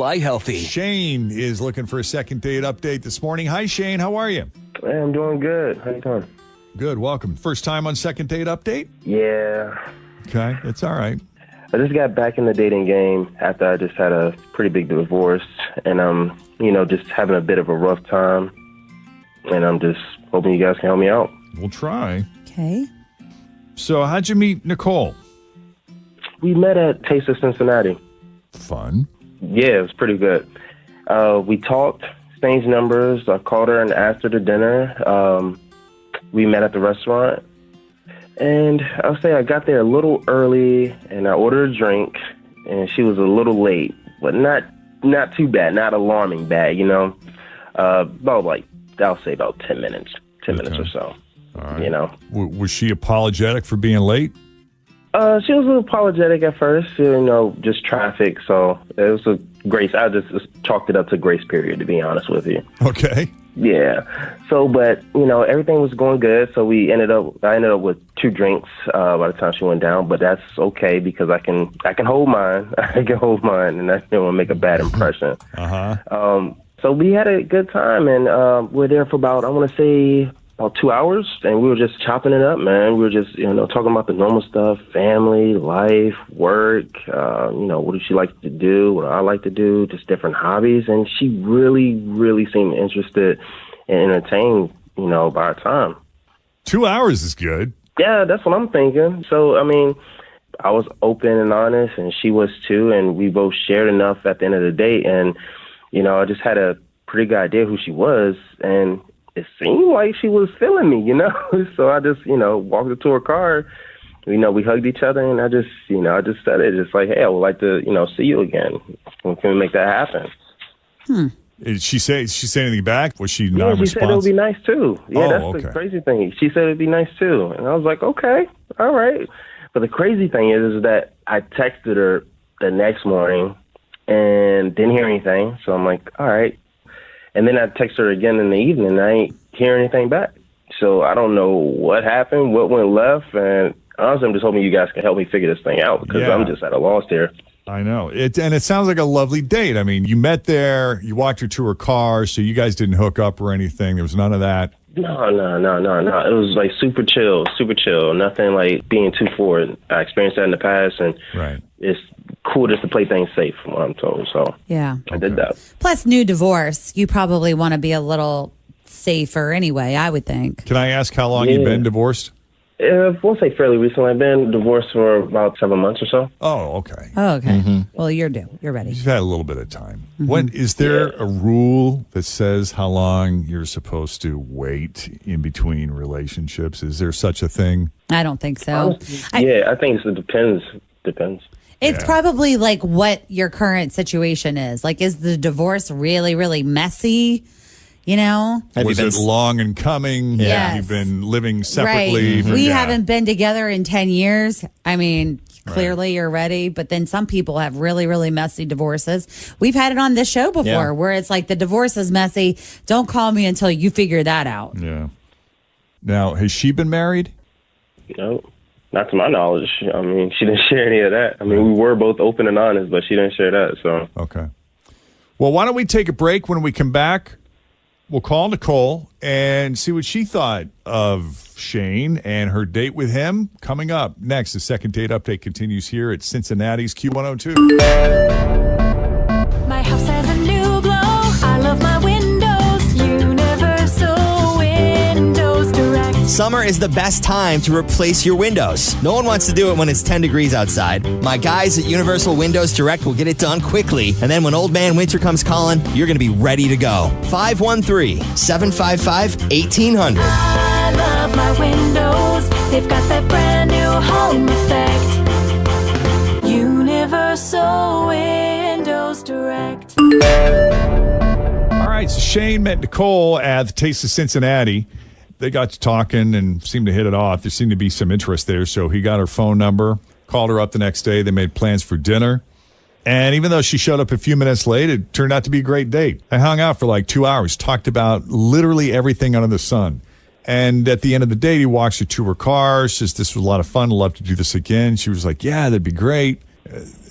fly healthy. Shane is looking for a second date update this morning. Hi, Shane. How are you? Hey, I'm doing good. How you doing? Good. Welcome. First time on second date update? Yeah. Okay. It's all right. I just got back in the dating game after I just had a pretty big divorce, and I'm, just having a bit of a rough time, and I'm just hoping you guys can help me out. We'll try. Okay. So how'd you meet Nicole? We met at Taste of Cincinnati. Fun. Yeah, it was pretty good. We talked, exchanged numbers. I called her and asked her to dinner. We met at the restaurant. And I'll say I got there a little early, and I ordered a drink, and she was a little late, but not too bad, not alarming bad, about I'll say about 10 minutes, 10 minutes or so, all right. Was she apologetic for being late? She was a little apologetic at first, just traffic, so it was a grace. I just chalked it up to grace period, to be honest with you. Okay. Yeah. So, but, everything was going good. So I ended up with 2 drinks by the time she went down, but that's okay because I can hold mine. I can hold mine, and I didn't want to make a bad impression. So we had a good time, and we're there for about, I want to say, about 2 hours, and we were just chopping it up, man. We were just, talking about the normal stuff, family, life, work, what does she like to do, what do I like to do, just different hobbies, and she really, really seemed interested and entertained, by our time. 2 hours is good. Yeah, that's what I'm thinking. So, I was open and honest, and she was too, and we both shared enough at the end of the day, and, I just had a pretty good idea who she was, and it seemed like she was feeling me, So I just, walked her to her car. We hugged each other, and I just said it, just like, hey, I would like to, see you again. Can we make that happen? Did she say anything back? Was she Yeah, non-responsive? she said it would be nice too. Yeah, that's okay. the crazy thing. She said it'd be nice too, and I was like, okay, all right. But the crazy thing is that I texted her the next morning and didn't hear anything. So I'm like, all right. And then I text her again in the evening, and I ain't hear anything back. So I don't know what happened, what went left, and honestly, I'm just hoping you guys can help me figure this thing out because I'm just at a loss here. I know. And it sounds like a lovely date. I mean, you met there, you walked her to her car, so you guys didn't hook up or anything. There was none of that. No. It was like super chill. Nothing like being too forward. I experienced that in the past, and it's cool just to play things safe, from what I'm told. So yeah, I did that. Plus, new divorce, you probably want to be a little safer anyway, I would think. Can I ask how long you've been divorced? I won't say fairly recently. I've been divorced for about 7 months or so. Oh, okay. Oh, okay. Mm-hmm. Well, you're due. You're ready. You've had a little bit of time. Mm-hmm. Is there a rule that says how long you're supposed to wait in between relationships? Is there such a thing? I don't think so. I think it depends. It's probably like what your current situation is. Like, is the divorce really, really messy? Was it long in coming? Yes. You've been living separately. Right. We haven't been together in 10 years. I mean, clearly you're ready. But then some people have really, really messy divorces. We've had it on this show before where it's like the divorce is messy. Don't call me until you figure that out. Yeah. Now, has she been married? No, not to my knowledge. I mean, she didn't share any of that. I mean, we were both open and honest, but she didn't share that. So okay. Well, why don't we take a break? When we come back, we'll call Nicole and see what she thought of Shane and her date with him. Coming up next, the second date update continues here at Cincinnati's Q102. My house has a new glow. I love my windows. Universal Windows Direct. Summer is the best time to replace your windows. No one wants to do it when it's 10 degrees outside. My guys at Universal Windows Direct will get it done quickly. And then when old man winter comes calling, you're going to be ready to go. 513-755-1800. I love my windows. They've got that brand new home effect. Universal Windows Direct. All right, so Shane met Nicole at the Taste of Cincinnati. They got to talking and seemed to hit it off. There seemed to be some interest there, so he got her phone number, called her up the next day. They made plans for dinner. And even though she showed up a few minutes late, it turned out to be a great date. I hung out for like 2 hours, talked about literally everything under the sun. And at the end of the day, he walks her to her car, says this was a lot of fun, I'd love to do this again. She was like, yeah, that'd be great.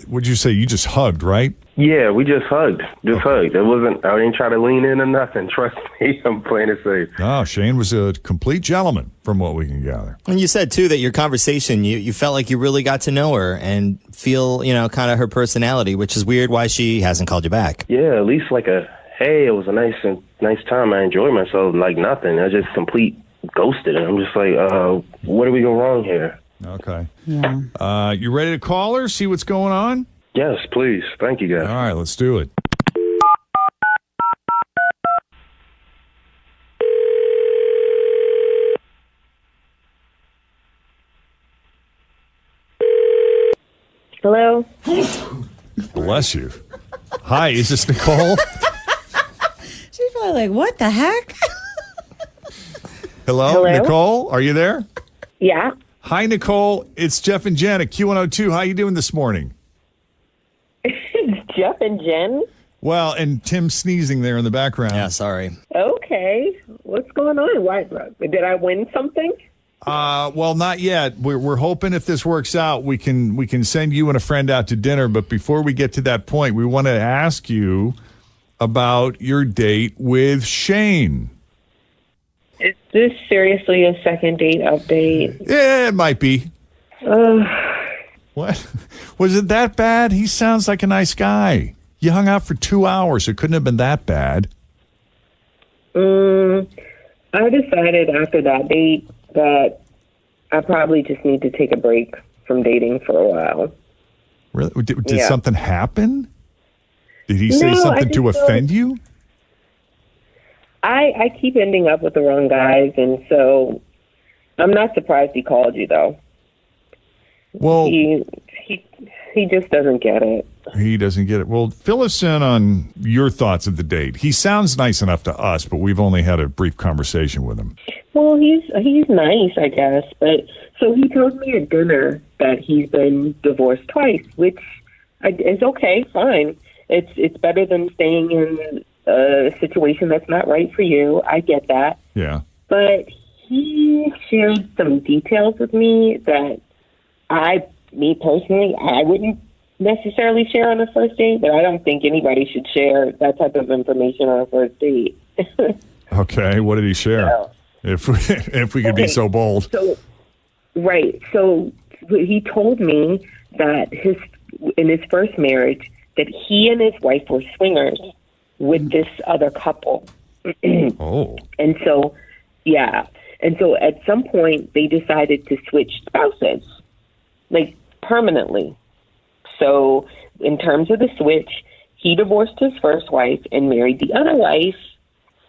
What'd you say? You just hugged, right? Yeah, we just hugged. Hugged. It wasn't. I didn't try to lean in or nothing. Trust me, I'm playing it safe. No, Shane was a complete gentleman from what we can gather. And you said, too, that your conversation, you felt like you really got to know her and feel, kind of her personality, which is weird why she hasn't called you back. Yeah, at least like hey, it was a nice time. I enjoyed myself. Like nothing. I just complete ghosted. And I'm just like, where did we go wrong here? Okay. Yeah. You ready to call her, see what's going on? Yes, please. Thank you, guys. All right, let's do it. Hello? Bless you. Hi, is this Nicole? She's probably like, what the heck? Hello, Nicole? Are you there? Yeah. Hi, Nicole. It's Jeff and Jenn at Q102. How you doing this morning? Jeff and Jenn? Well, and Tim sneezing there in the background. Yeah, sorry. Okay. What's going on? Why, did I win something? Well, not yet. We're hoping if this works out, we can send you and a friend out to dinner. But before we get to that point, we want to ask you about your date with Shane. Is this seriously a second date update? Yeah, it might be. What? Was it that bad? He sounds like a nice guy. You hung out for 2 hours. It couldn't have been that bad. I decided after that date that I probably just need to take a break from dating for a while. Really? Did Yeah. something happen? Did he say No, I something just to feel- offend you? I keep ending up with the wrong guys, and so I'm not surprised he called you, though. Well, He just doesn't get it. he doesn't get it. Well, fill us in on your thoughts of the date. He sounds nice enough to us, but we've only had a brief conversation with him. Well, he's nice, I guess, but so he told me at dinner that he's been divorced twice, which is okay, fine. It's better than staying in a situation that's not right for you. I get that, Yeah. but he shared some details with me that me personally, I wouldn't necessarily share on a first date, but I don't think anybody should share that type of information on a first date. Okay. What did he share? No. If we could be so bold. So, right. So he told me that in his first marriage, that he and his wife were swingers with this other couple. Oh. And so, yeah. And so at some point, they decided to switch spouses, like permanently. So in terms of the switch, he divorced his first wife and married the other wife,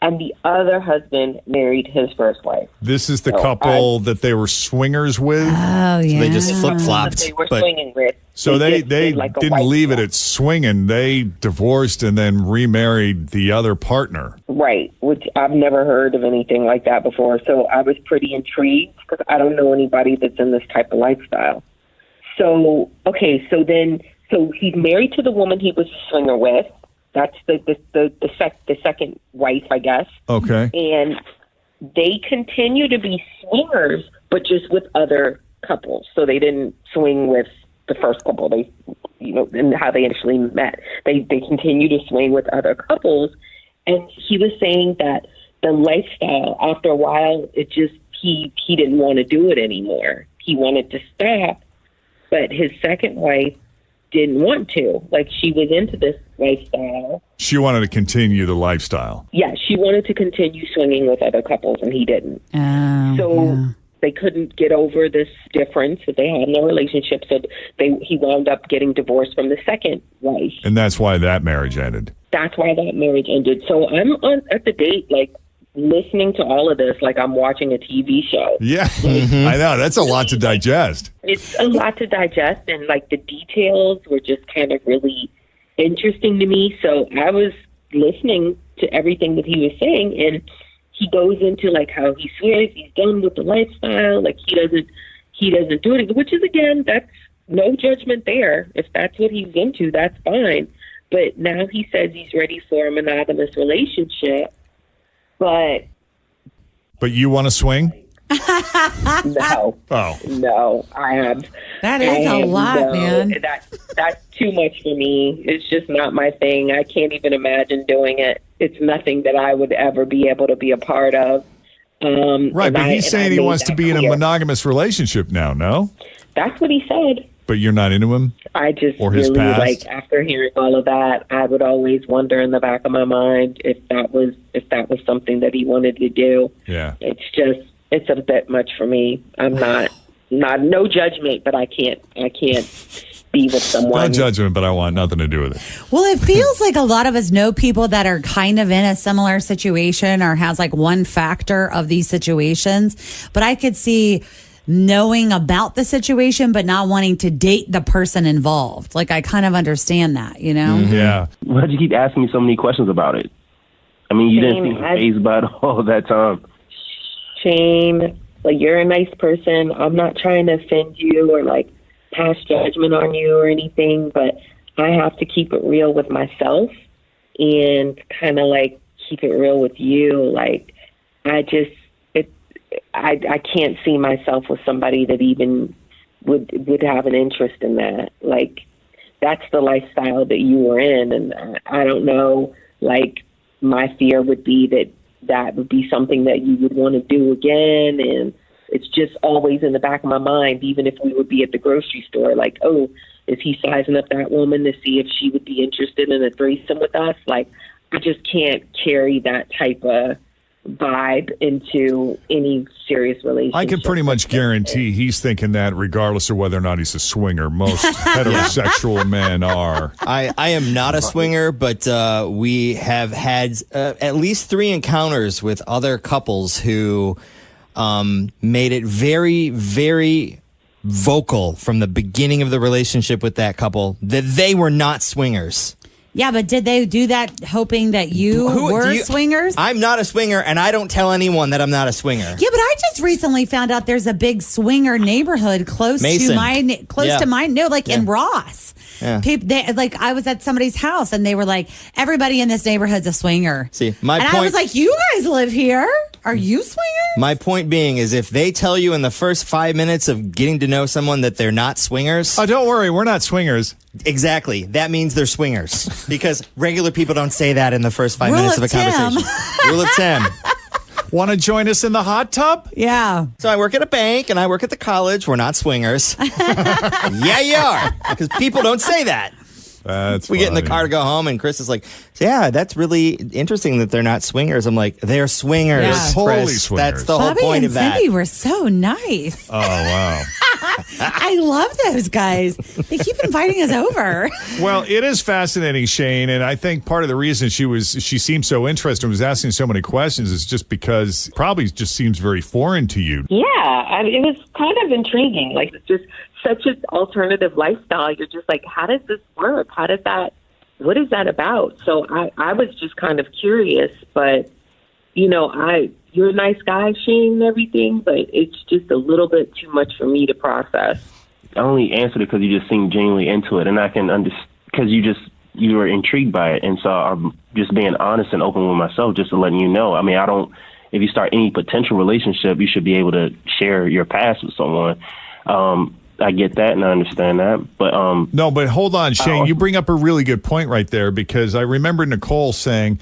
and the other husband married his first wife. This is the couple that they were swingers with. Oh, yeah. They just flip That flopped. they were swinging with. So they just did like a didn't white leave it swap. at swinging. They divorced and then remarried the other partner. Right, which I've never heard of anything like that before. So I was pretty intrigued because I don't know anybody that's in this type of lifestyle. So, okay, so he's married to the woman he was a swinger with. That's the second wife, I guess. Okay. And they continue to be swingers, but just with other couples. So they didn't swing with the first couple. They, and how they initially met. They continue to swing with other couples. And he was saying that the lifestyle, after a while, he didn't want to do it anymore. He wanted to stop, but his second wife didn't want to. Like, she was into this lifestyle. She wanted to continue the lifestyle. Yeah, she wanted to continue swinging with other couples, and he didn't. Oh, So yeah. they couldn't get over this difference that they had in their relationship. So he wound up getting divorced from the second wife. And that's why that marriage ended. That's why that marriage ended. So I'm at the date, like, listening to all of this like I'm watching a TV show. Yeah. I know. That's a lot to digest. It's a lot to digest, and like the details were just kind of really interesting to me. So I was listening to everything that he was saying, and he goes into like how he swears he's done with the lifestyle, like he doesn't do it, which is, again, that's no judgment there. If that's what he's into, that's fine. But now he says he's ready for a monogamous relationship. But But you want to swing? No. Oh. No, I have. That is a lot, man. That's too much for me. It's just not my thing. I can't even imagine doing it. It's nothing that I would ever be able to be a part of. Right, but he's saying he wants to be in a monogamous relationship now, no? That's what he said. But you're not into him? I just or his really, past? like, after hearing all of that, I would always wonder in the back of my mind if that was something that he wanted to do. Yeah. It's a bit much for me. I'm not no judgment, but I can't be with someone. No judgment, but I want nothing to do with it. Well, it feels like a lot of us know people that are kind of in a similar situation or has like one factor of these situations. But I could see knowing about the situation, but not wanting to date the person involved. Like, I kind of understand that, you know? Mm-hmm. Yeah. Why'd you keep asking me so many questions about it? I mean, you didn't seem phased about it all that time. Shane, like, you're a nice person. I'm not trying to offend you or, like, pass judgment on you or anything, but I have to keep it real with myself and kind of, like, keep it real with you. Like, I can't see myself with somebody that even would have an interest in that. Like, that's the lifestyle that you were in, and I don't know, like, my fear would be that would be something that you would want to do again, and it's just always in the back of my mind, even if we would be at the grocery store, like, oh, is he sizing up that woman to see if she would be interested in a threesome with us? Like, I just can't carry that type of vibe into any serious relationship. I can pretty much guarantee he's thinking that regardless of whether or not he's a swinger. Most heterosexual men are. I am not a swinger, but we have had at least 3 encounters with other couples who made it very, very vocal from the beginning of the relationship with that couple that they were not swingers. Yeah, but did they do that hoping that you were swingers? I'm not a swinger, and I don't tell anyone that I'm not a swinger. Yeah, but I just recently found out there's a big swinger neighborhood close to mine. No, like in Ross. Yeah. Like, I was at somebody's house, and they were like, everybody in this neighborhood's a swinger. See, I was like, you guys live here? Are you swingers? My point being is if they tell you in the first 5 minutes of getting to know someone that they're not swingers. Oh, don't worry. We're not swingers. Exactly. That means they're swingers. Because regular people don't say that in the first 5 minutes of a conversation. Rule of 10. Want to join us in the hot tub? Yeah. So I work at a bank and I work at the college. We're not swingers. Yeah, you are. Because people don't say that. We get in the car to go home, and Chris is like, yeah, that's really interesting that they're not swingers. I'm like, they're swingers. Yeah. Totally Chris. swingers. That's the Bobby whole point and of that. Cindy were so nice. Oh, wow. I love those guys. They keep inviting us over. Well, it is fascinating, Shane, and I think part of the reason she seemed so interested and was asking so many questions is just because probably just seems very foreign to you. Yeah, it was kind of intriguing. Like, it's just such an alternative lifestyle. You're just like, how does this work? What is that about? So I was just kind of curious, but, you know, you're a nice guy, Shane, and everything, but it's just a little bit too much for me to process. I only answered it because you just seemed genuinely into it, and I can understand because you were intrigued by it, and so I'm just being honest and open with myself, just to letting you know. I mean, if you start any potential relationship, you should be able to share your past with someone. I get that and I understand that, but no, but hold on, Shane. You bring up a really good point right there, because I remember Nicole saying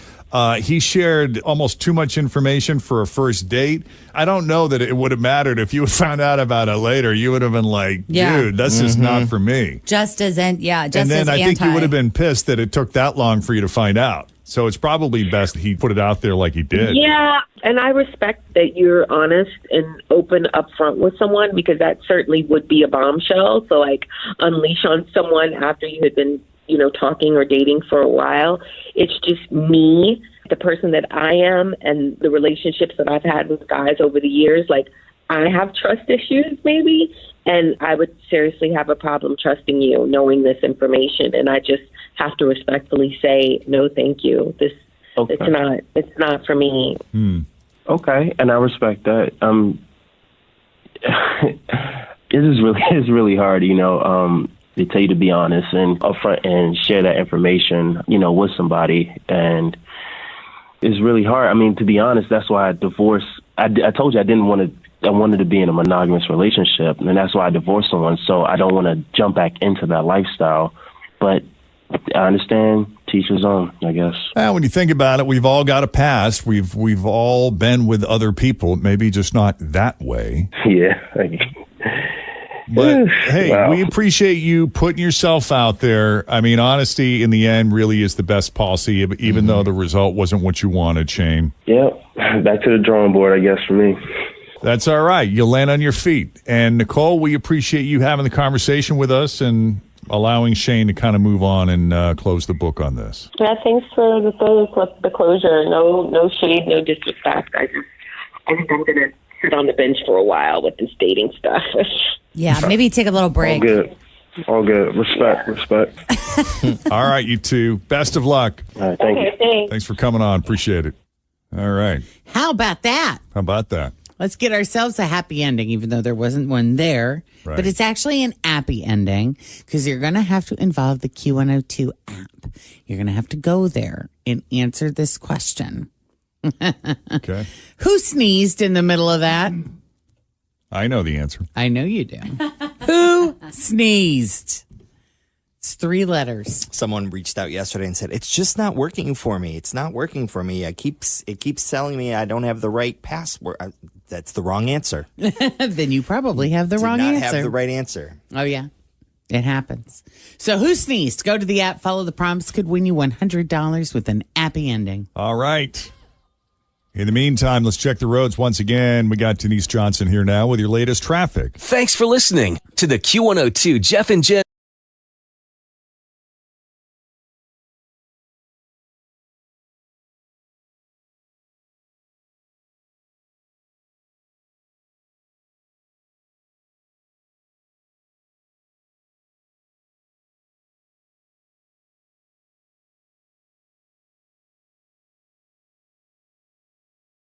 he shared almost too much information for a first date. I don't know that it would have mattered if you found out about it later. You would have been like, dude, that's just not for me. Just as and then I think you would have been pissed that it took that long for you to find out. So it's probably best he put it out there like he did. Yeah, and I respect that you're honest and open up front with someone, because that certainly would be a bombshell. So, like, unleash on someone after you had been, you know, talking or dating for a while. It's just me, the person that I am, and the relationships that I've had with guys over the years. Like, I have trust issues maybe, and I would seriously have a problem trusting you, knowing this information. And I just have to respectfully say, no, thank you. It's not for me. Okay, and I respect that. It's really hard, you know, to tell you to be honest and upfront and share that information, you know, with somebody. And it's really hard. I mean, to be honest, that's why I divorced. I told you I didn't want to wanted to be in a monogamous relationship, and that's why I divorced someone. So I don't want to jump back into that lifestyle. But I understand, teach his own, I guess. Well, when you think about it, we've all got a past. We've all been with other people, maybe just not that way. Yeah. But hey, Wow. we appreciate you putting yourself out there. I mean, honesty in the end really is the best policy, even though the result wasn't what you wanted, Shane. Yep. Back to the drawing board, I guess, for me. That's all right. You'll land on your feet. And Nicole, we appreciate you having the conversation with us and allowing Shane to kind of move on and close the book on this. Yeah, thanks for the closure. No shade, no disrespect. I think I'm gonna sit on the bench for a while with this dating stuff. Yeah, maybe take a little break. All good. Respect. All right, you two. Best of luck. All right, thank you. Thanks. Thanks for coming on. Appreciate it. All right. How about that? How about that? Let's get ourselves a happy ending, even though there wasn't one there. Right. But it's actually an appy ending because you're going to have to involve the Q102 app. You're going to have to go there and answer this question. Okay. Who sneezed in the middle of that? I know the answer. I know you do. Who sneezed? It's 3 letters. Someone reached out yesterday and said, it's just not working for me. It's not working for me. It keeps telling me I don't have the right password. That's the wrong answer. Then you probably have the wrong Did not answer. have the right answer. Oh, yeah. It happens. So who sneezed? Go to the app, follow the prompts, could win you $100 with an appy ending. All right. In the meantime, let's check the roads once again. We got Denise Johnson here now with your latest traffic. Thanks for listening to the Q102 Jeff and Jen